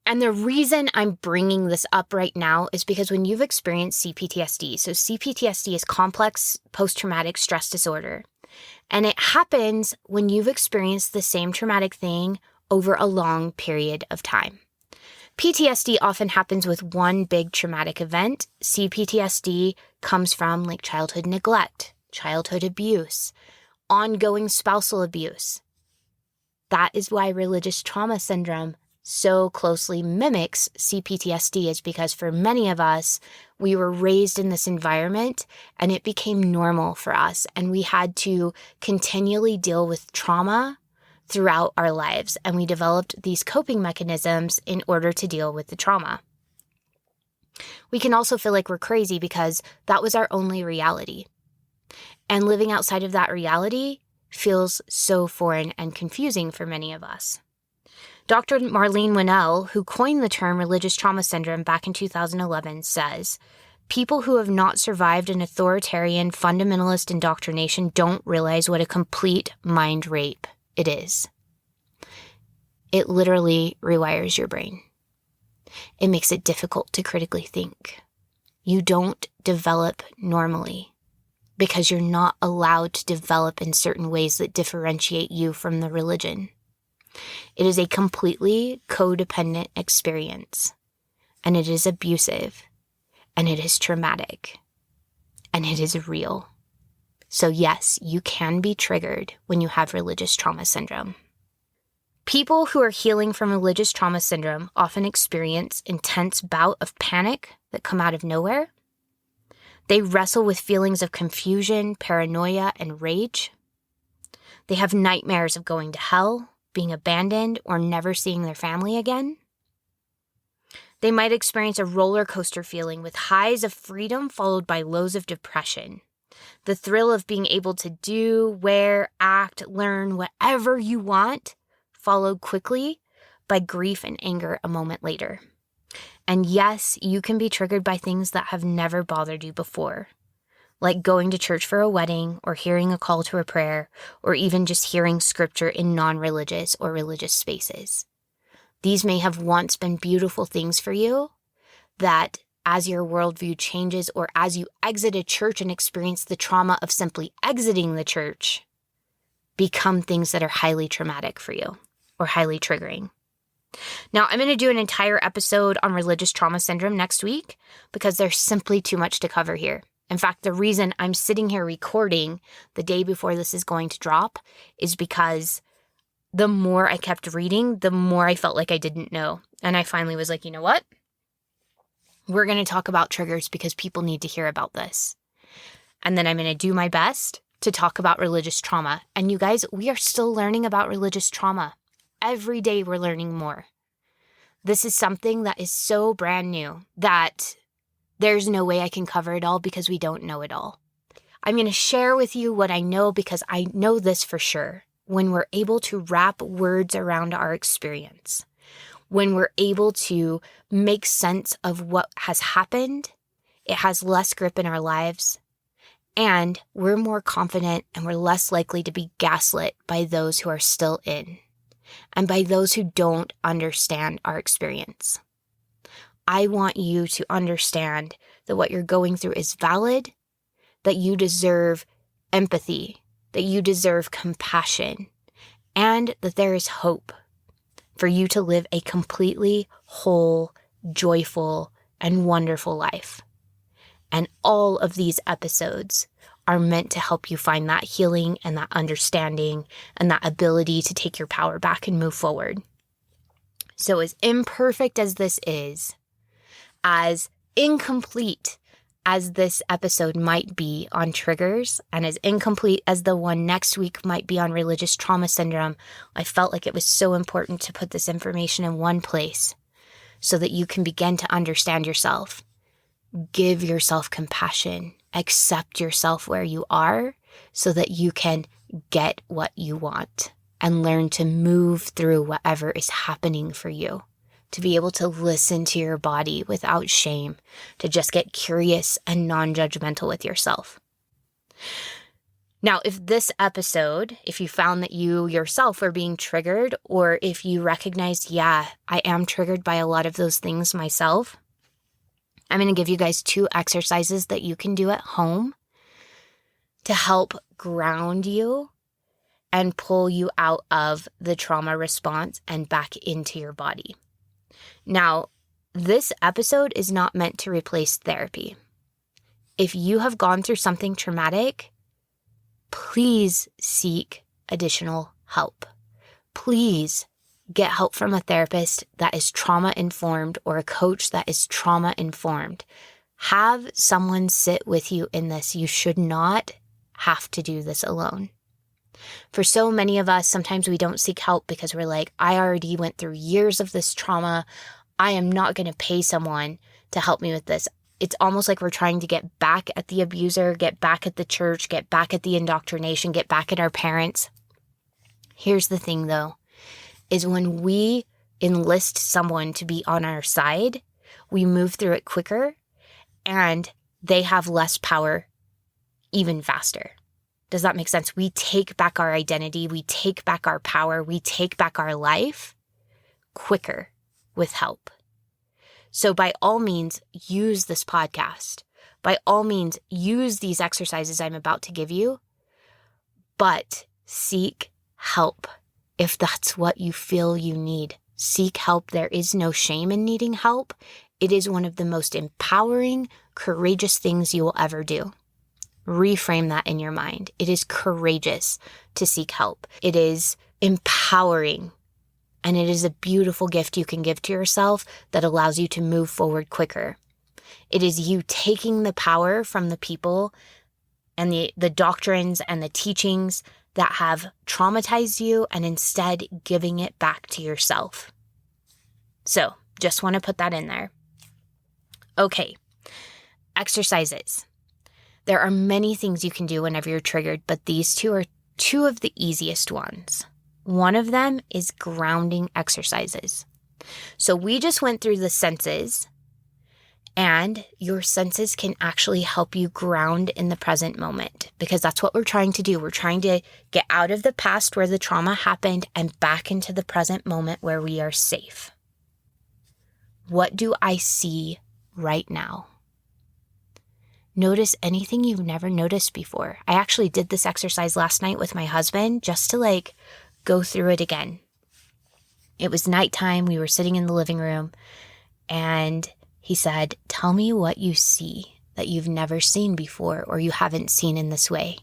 And the reason I'm bringing this up right now is because when you've experienced CPTSD, so CPTSD is complex post-traumatic stress disorder, and it happens when you've experienced the same traumatic thing over a long period of time. PTSD often happens with one big traumatic event. CPTSD comes from like childhood neglect, childhood abuse, ongoing spousal abuse. That is why religious trauma syndrome so closely mimics CPTSD, is because for many of us, we were raised in this environment and it became normal for us. And we had to continually deal with trauma throughout our lives. And we developed these coping mechanisms in order to deal with the trauma. We can also feel like we're crazy because that was our only reality. And living outside of that reality feels so foreign and confusing for many of us. Dr. Marlene Winell, who coined the term religious trauma syndrome back in 2011, says, people who have not survived an authoritarian fundamentalist indoctrination don't realize what a complete mind rape it is. It literally rewires your brain. It makes it difficult to critically think. You don't develop normally because you're not allowed to develop in certain ways that differentiate you from the religion. It is a completely codependent experience, and it is abusive, and it is traumatic, and it is real. So yes, you can be triggered when you have religious trauma syndrome. People who are healing from religious trauma syndrome often experience intense bout of panic that come out of nowhere. They wrestle with feelings of confusion, paranoia, and rage. They have nightmares of going to hell, being abandoned, or never seeing their family again. They might experience a roller coaster feeling with highs of freedom followed by lows of depression. The thrill of being able to do, wear, act, learn whatever you want, followed quickly by grief and anger a moment later. And yes, you can be triggered by things that have never bothered you before, like going to church for a wedding or hearing a call to a prayer, or even just hearing scripture in non-religious or religious spaces. These may have once been beautiful things for you that as your worldview changes or as you exit a church and experience the trauma of simply exiting the church, become things that are highly traumatic for you or highly triggering. Now, I'm going to do an entire episode on religious trauma syndrome next week because there's simply too much to cover here. In fact, the reason I'm sitting here recording the day before this is going to drop is because the more I kept reading, the more I felt like I didn't know. And I finally was like, you know what? We're going to talk about triggers because people need to hear about this. And then I'm going to do my best to talk about religious trauma. And you guys, we are still learning about religious trauma. Every day we're learning more. This is something that is so brand new that there's no way I can cover it all because we don't know it all. I'm going to share with you what I know because I know this for sure. When we're able to wrap words around our experience, when we're able to make sense of what has happened, it has less grip in our lives, and we're more confident and we're less likely to be gaslit by those who are still in and by those who don't understand our experience. I want you to understand that what you're going through is valid, that you deserve empathy, that you deserve compassion, and that there is hope for you to live a completely whole, joyful, and wonderful life. And all of these episodes are meant to help you find that healing and that understanding and that ability to take your power back and move forward. So as imperfect as this is, as incomplete as this episode might be on triggers, and as incomplete as the one next week might be on religious trauma syndrome, I felt like it was so important to put this information in one place so that you can begin to understand yourself. Give yourself compassion. Accept yourself where you are so that you can get what you want and learn to move through whatever is happening for you. To be able to listen to your body without shame, to just get curious and non-judgmental with yourself. Now, if you found that you yourself were being triggered, or if you recognized, yeah, I am triggered by a lot of those things myself, I'm going to give you guys 2 exercises that you can do at home to help ground you and pull you out of the trauma response and back into your body. Now, this episode is not meant to replace therapy. If you have gone through something traumatic, please seek additional help. Please get help from a therapist that is trauma-informed or a coach that is trauma-informed. Have someone sit with you in this. You should not have to do this alone. For so many of us, sometimes we don't seek help because we're like, I already went through years of this trauma. I am not going to pay someone to help me with this. It's almost like we're trying to get back at the abuser, get back at the church, get back at the indoctrination, get back at our parents. Here's the thing though, is when we enlist someone to be on our side, we move through it quicker and they have less power even faster. Does that make sense? We take back our identity, we take back our power, we take back our life quicker with help. So by all means, use this podcast. By all means, use these exercises I'm about to give you, but seek help if that's what you feel you need. Seek help. There is no shame in needing help. It is one of the most empowering, courageous things you will ever do. Reframe that in your mind. It is courageous to seek help. It is empowering. And it is a beautiful gift you can give to yourself that allows you to move forward quicker. It is you taking the power from the people and the doctrines and the teachings that have traumatized you and instead giving it back to yourself. So, just want to put that in there. Okay, exercises. There are many things you can do whenever you're triggered, but these 2 are 2 of the easiest ones. One of them is grounding exercises. So we just went through the senses, and your senses can actually help you ground in the present moment because that's what we're trying to do. We're trying to get out of the past where the trauma happened and back into the present moment where we are safe. What do I see right now? Notice anything you've never noticed before. I actually did this exercise last night with my husband just to go through it again. It was nighttime. We were sitting in the living room and he said, tell me what you see that you've never seen before or you haven't seen in this way.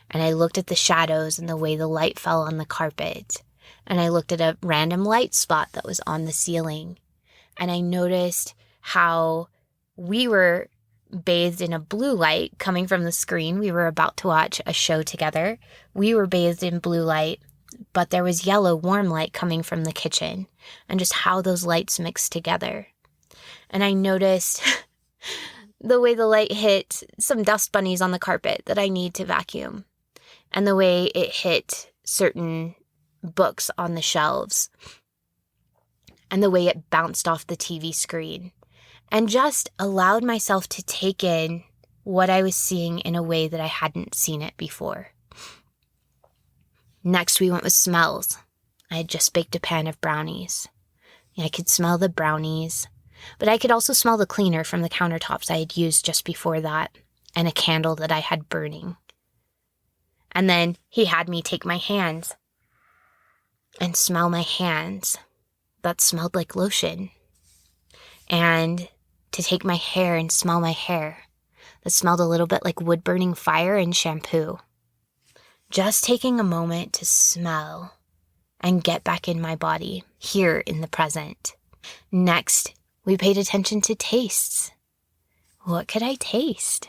And I looked at the shadows and the way the light fell on the carpet. And I looked at a random light spot that was on the ceiling. And I noticed how we were bathed in a blue light coming from the screen. We were about to watch a show together. We were bathed in blue light, but there was yellow warm light coming from the kitchen and just how those lights mixed together. And I noticed the way the light hit some dust bunnies on the carpet that I need to vacuum, and the way it hit certain books on the shelves, and the way it bounced off the TV screen, and just allowed myself to take in what I was seeing in a way that I hadn't seen it before. Next, we went with smells. I had just baked a pan of brownies. I could smell the brownies, but I could also smell the cleaner from the countertops I had used just before that, and a candle that I had burning. And then he had me take my hands and smell my hands that smelled like lotion, and to take my hair and smell my hair that smelled a little bit like wood-burning fire and shampoo. Just taking a moment to smell and get back in my body, here in the present. Next, we paid attention to tastes. What could I taste?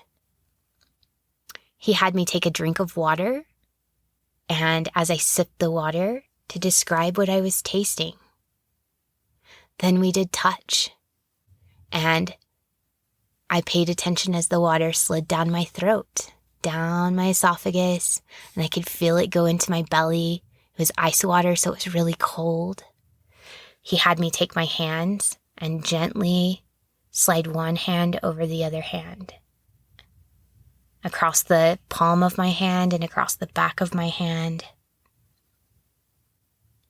He had me take a drink of water, and as I sipped the water, to describe what I was tasting. Then we did touch, and I paid attention as the water slid down my throat, down my esophagus, and I could feel it go into my belly. It was ice water, so it was really cold. He had me take my hands and gently slide one hand over the other hand. across the palm of my hand and across the back of my hand.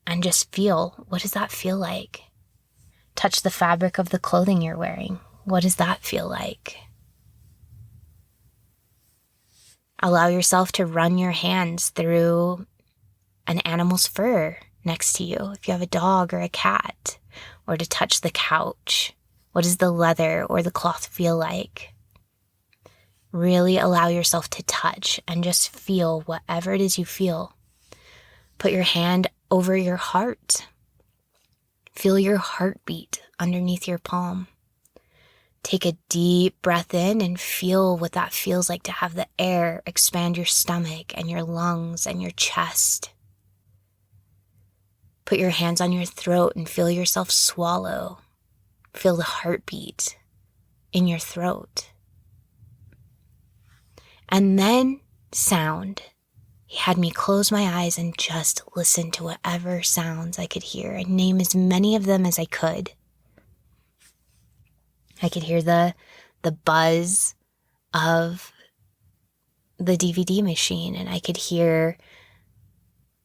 And just feel, what does that feel like? Touch the fabric of the clothing you're wearing. What does that feel like? Allow yourself to run your hands through an animal's fur next to you, if you have a dog or a cat, or to touch the couch. What does the leather or the cloth feel like? Really allow yourself to touch and just feel whatever it is you feel. Put your hand over your heart. Feel your heartbeat underneath your palm. Take a deep breath in and feel what that feels like to have the air expand your stomach and your lungs and your chest. Put your hands on your throat and feel yourself swallow. Feel the heartbeat in your throat. And then sound. He had me close my eyes and just listen to whatever sounds I could hear and name as many of them as I could. I could hear the buzz of the DVD machine, and I could hear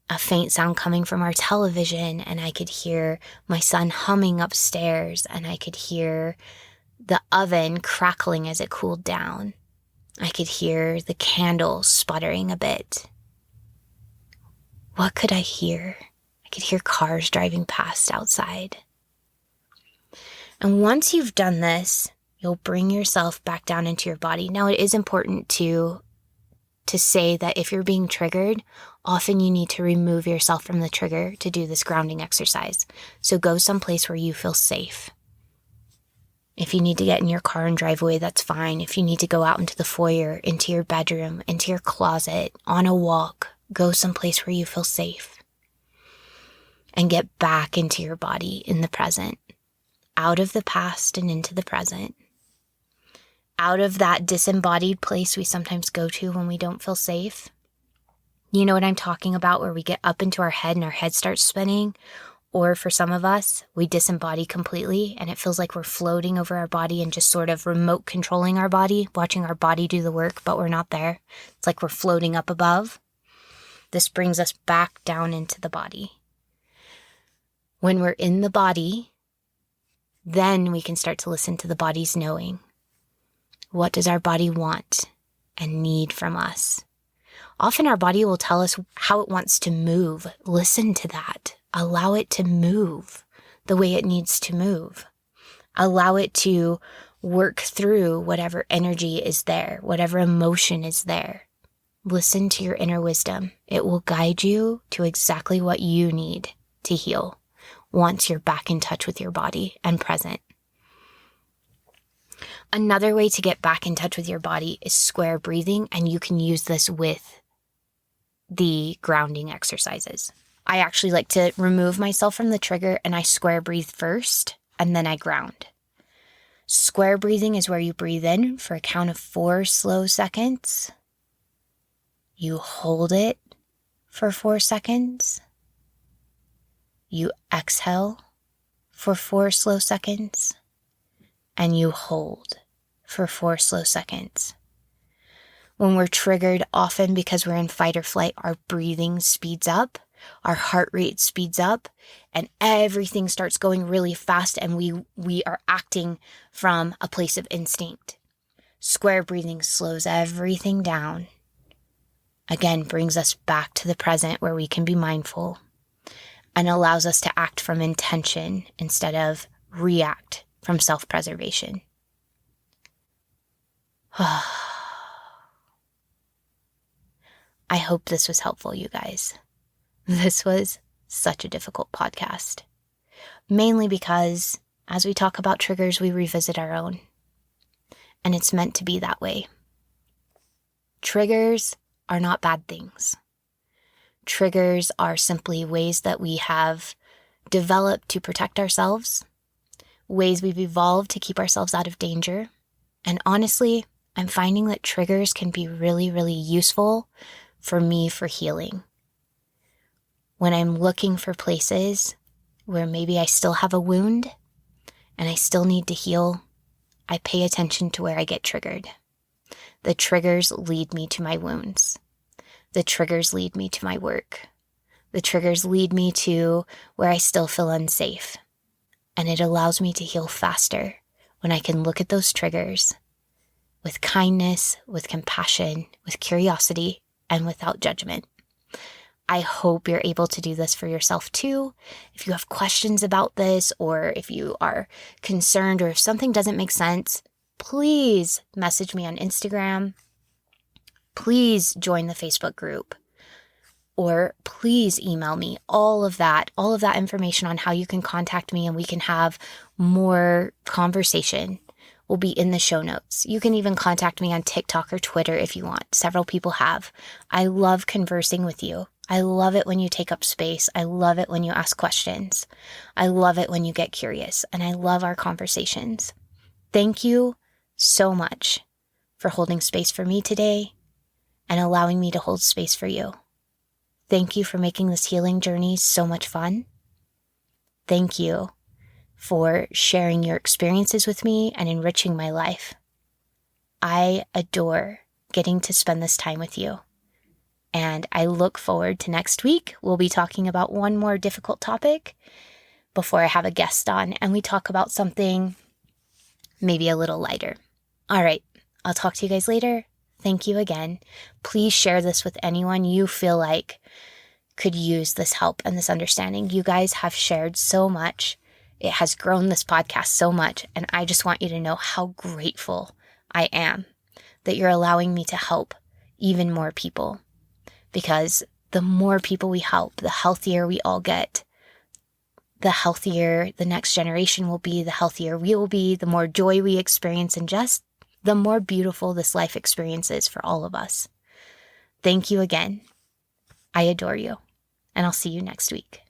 a faint sound coming from our television, and I could hear my son humming upstairs, and I could hear the oven crackling as it cooled down. I could hear the candle sputtering a bit. What could I hear? I could hear cars driving past outside. And once you've done this, you'll bring yourself back down into your body. Now, it is important to say that if you're being triggered, often you need to remove yourself from the trigger to do this grounding exercise. So go someplace where you feel safe. If you need to get in your car and drive away, that's fine. If you need to go out into the foyer, into your bedroom, into your closet, on a walk, go someplace where you feel safe. And get back into your body in the present. Out of the past and into the present. Out of that disembodied place we sometimes go to when we don't feel safe. You know what I'm talking about, where we get up into our head and our head starts spinning? Or for some of us, we disembody completely and it feels like we're floating over our body and just sort of remote controlling our body, watching our body do the work, but we're not there. It's like we're floating up above. This brings us back down into the body. When we're in the body, then we can start to listen to the body's knowing. What does our body want and need from us? Often our body will tell us how it wants to move. Listen to that. Allow it to move the way it needs to move. Allow it to work through whatever energy is there, whatever emotion is there. Listen to your inner wisdom. It will guide you to exactly what you need to heal once you're back in touch with your body and present. Another way to get back in touch with your body is square breathing, and you can use this with the grounding exercises. I actually like to remove myself from the trigger and I square breathe first, and then I ground. Square breathing is where you breathe in for a count of 4 slow seconds. You hold it for 4 seconds. You exhale for 4 slow seconds. And you hold for 4 slow seconds. When we're triggered, often because we're in fight or flight, our breathing speeds up, our heart rate speeds up, and everything starts going really fast, and we are acting from a place of instinct. Square breathing slows everything down. Again, brings us back to the present where we can be mindful and allows us to act from intention instead of react from self-preservation. I hope this was helpful, you guys. This was such a difficult podcast, mainly because as we talk about triggers, we revisit our own, and it's meant to be that way. Triggers are not bad things. Triggers are simply ways that we have developed to protect ourselves, ways we've evolved to keep ourselves out of danger. And honestly, I'm finding that triggers can be really, really useful for me for healing. When I'm looking for places where maybe I still have a wound and I still need to heal, I pay attention to where I get triggered. The triggers lead me to my wounds. The triggers lead me to my work. The triggers lead me to where I still feel unsafe. And it allows me to heal faster when I can look at those triggers with kindness, with compassion, with curiosity, and without judgment. I hope you're able to do this for yourself too. If you have questions about this, or if you are concerned, or if something doesn't make sense, please message me on Instagram. Please join the Facebook group, or please email me. All of that information on how you can contact me and we can have more conversation will be in the show notes. You can even contact me on TikTok or Twitter if you want. Several people have. I love conversing with you. I love it when you take up space. I love it when you ask questions. I love it when you get curious, and I love our conversations. Thank you so much for holding space for me today and allowing me to hold space for you. Thank you for making this healing journey so much fun. Thank you for sharing your experiences with me and enriching my life. I adore getting to spend this time with you. And I look forward to next week. We'll be talking about one more difficult topic before I have a guest on, and we talk about something maybe a little lighter. All right, I'll talk to you guys later. Thank you again. Please share this with anyone you feel like could use this help and this understanding. You guys have shared so much. It has grown this podcast so much, and I just want you to know how grateful I am that you're allowing me to help even more people. Because the more people we help, the healthier we all get. The healthier the next generation will be, the healthier we will be, the more joy we experience, and just the more beautiful this life experience is for all of us. Thank you again. I adore you, and I'll see you next week.